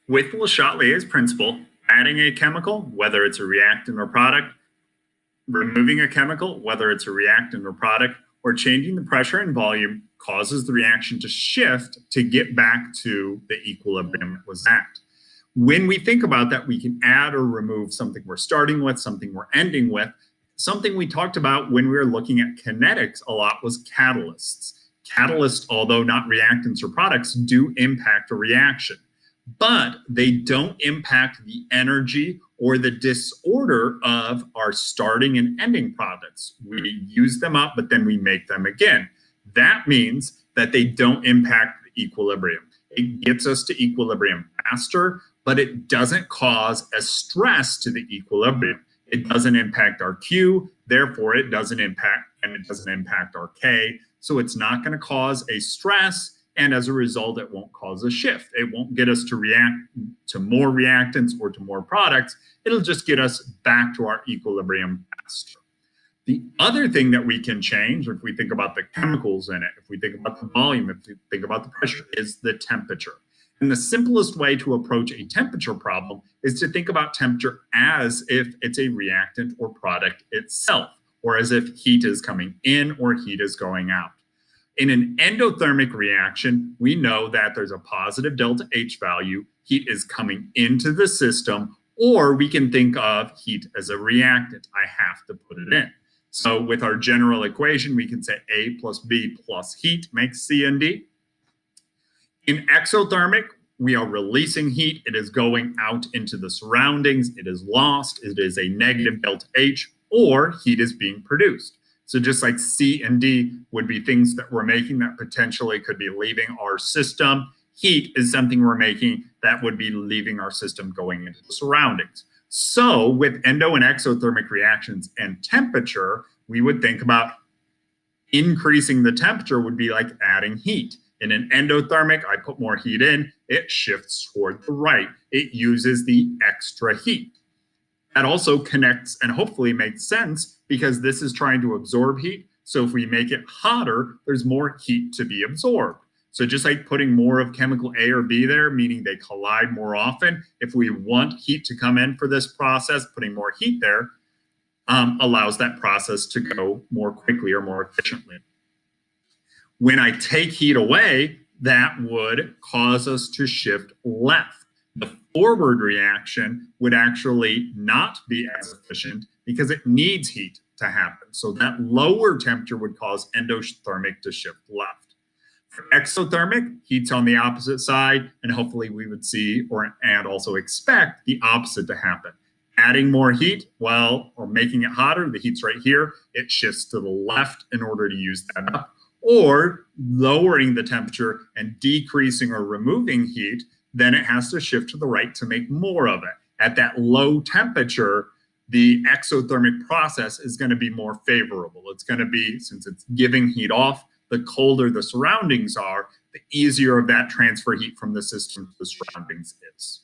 With Le Chatelier's principle, adding a chemical, whether it's a reactant or product, removing a chemical, whether it's a reactant or product, or changing the pressure and volume causes the reaction to shift to get back to the equilibrium it was at. When we think about that, we can add or remove something we're starting with, something we're ending with. Something we talked about when we were looking at kinetics a lot was catalysts. Catalysts, although not reactants or products, do impact a reaction, but they don't impact the energy or the disorder of our starting and ending products. We use them up, but then we make them again. That means that they don't impact the equilibrium. It gets us to equilibrium faster, but it doesn't cause a stress to the equilibrium. It doesn't impact our Q, therefore it doesn't impact our K. So it's not going to cause a stress, and as a result, it won't cause a shift. It won't get us to react to more reactants or to more products. It'll just get us back to our equilibrium faster. The other thing that we can change, if we think about the chemicals in it, if we think about the volume, if we think about the pressure, is the temperature. And the simplest way to approach a temperature problem is to think about temperature as if it's a reactant or product itself, or as if heat is coming in or heat is going out. In an endothermic reaction, we know that there's a positive delta H value. Heat is coming into the system, or we can think of heat as a reactant. I have to put it in. So with our general equation, we can say A plus B plus heat makes C and D. In exothermic, we are releasing heat. It is going out into the surroundings. It is lost. It is a negative delta H, or heat is being produced. So just like C and D would be things that we're making that potentially could be leaving our system, heat is something we're making that would be leaving our system going into the surroundings. So with endo and exothermic reactions and temperature, we would think about increasing the temperature would be like adding heat. In an endothermic, I put more heat in, it shifts toward the right. It uses the extra heat. That also connects and hopefully makes sense because this is trying to absorb heat. So if we make it hotter, there's more heat to be absorbed. So just like putting more of chemical A or B there, meaning they collide more often, if we want heat to come in for this process, putting more heat there allows that process to go more quickly or more efficiently. When I take heat away, that would cause us to shift left. The forward reaction would actually not be as efficient because it needs heat to happen. So that lower temperature would cause endothermic to shift left. For exothermic, heat's on the opposite side, and hopefully we would see and also expect the opposite to happen. Adding more heat, well, or making it hotter, the heat's right here, it shifts to the left in order to use that up. Or lowering the temperature and decreasing or removing heat, then it has to shift to the right to make more of it. At that low temperature, the exothermic process is going to be more favorable. It's going to be, since it's giving heat off, the colder the surroundings are, the easier of that transfer heat from the system to the surroundings is.